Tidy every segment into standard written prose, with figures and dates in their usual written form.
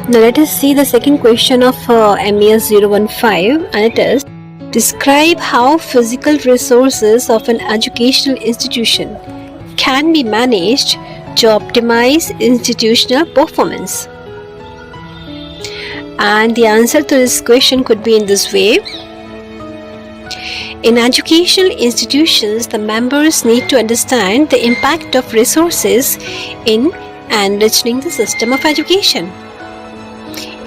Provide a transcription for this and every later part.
Now let us see the second question of MES 015, and it is: describe how physical resources of an educational institution can be managed to optimize institutional performance. And the answer to this question could be in this way. In educational institutions, the members need to understand the impact of resources in enriching the system of education.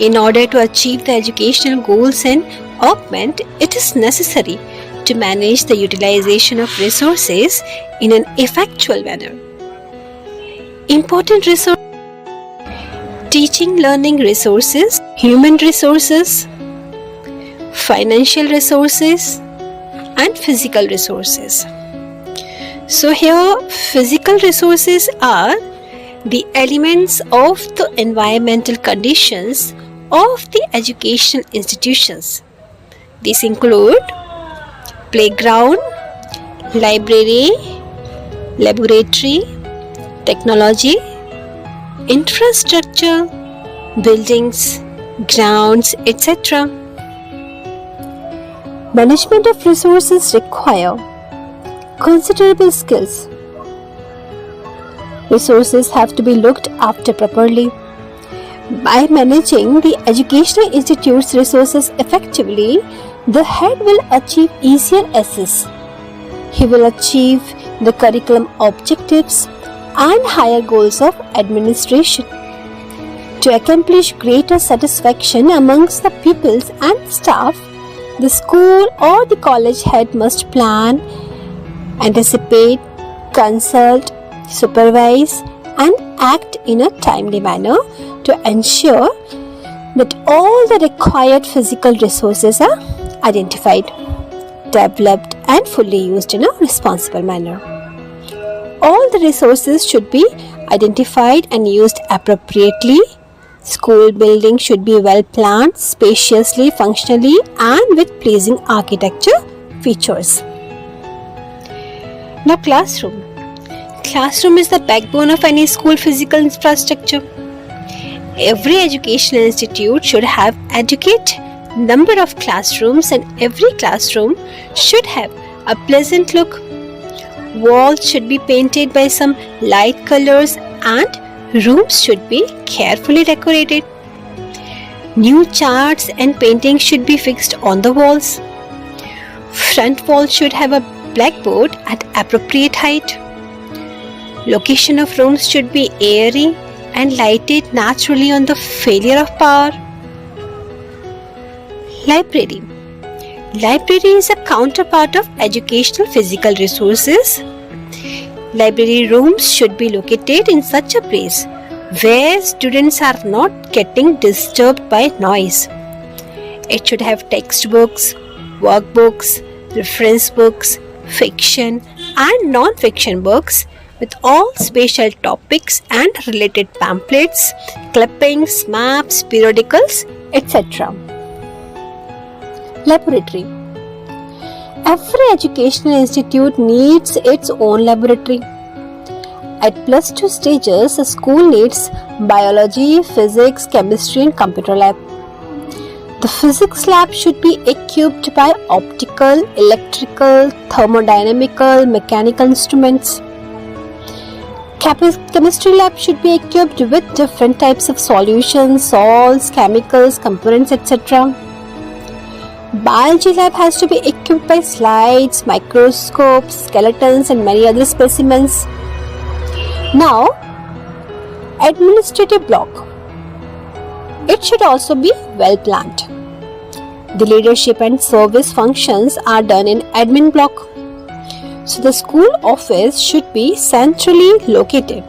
In order to achieve the educational goals and augment, it is necessary to manage the utilization of resources in an effectual manner. Important resources: teaching learning resources, human resources, financial resources, and physical resources. So here, physical resources are the elements of the environmental conditions of the educational institutions. These include playground, library, laboratory, technology, infrastructure, buildings, grounds, etc. Management of resources require considerable skills. Resources have to be looked after properly. By managing the educational institute's resources effectively, the head will achieve easier access. He will achieve the curriculum objectives and higher goals of administration. To accomplish greater satisfaction amongst the pupils and staff, the school or the college head must plan, anticipate, consult, supervise, and act in a timely manner to ensure that all the required physical resources are identified, developed, and fully used in a responsible manner. All the resources should be identified and used appropriately. School buildings should be well planned, spaciously, functionally, and with pleasing architecture features. Now, classroom. Classroom is the backbone of any school physical infrastructure. Every educational institute should have adequate number of classrooms, and every classroom should have a pleasant look. Walls should be painted by some light colors, and rooms should be carefully decorated. New charts and paintings should be fixed on the walls. Front wall should have a blackboard at appropriate height. Location of rooms should be airy and lighted naturally on the failure of power. Library. Library is a counterpart of educational physical resources. Library rooms should be located in such a place where students are not getting disturbed by noise. It should have textbooks, workbooks, reference books, fiction and non-fiction books with all special topics and related pamphlets, clippings, maps, periodicals, etc. Laboratory. Every educational institute needs its own laboratory. At +2 stages, a school needs biology, physics, chemistry, and computer lab. The physics lab should be equipped by optical, electrical, thermodynamical, mechanical instruments. Chemistry lab should be equipped with different types of solutions, salts, chemicals, components, etc. Biology lab has to be equipped by slides, microscopes, skeletons, and many other specimens. Now, administrative block. It should also be well planned. The leadership and service functions are done in admin block. So the school office should be centrally located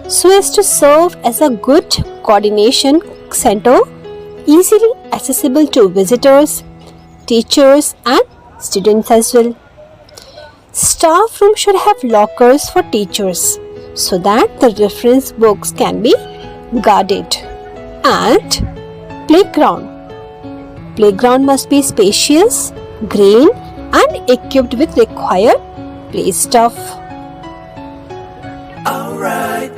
so as to serve as a good coordination center, easily accessible to visitors, teachers and students as well. Staff room should have lockers for teachers so that the reference books can be guarded. And playground. Playground must be spacious, green and equipped with required play stuff. Alright.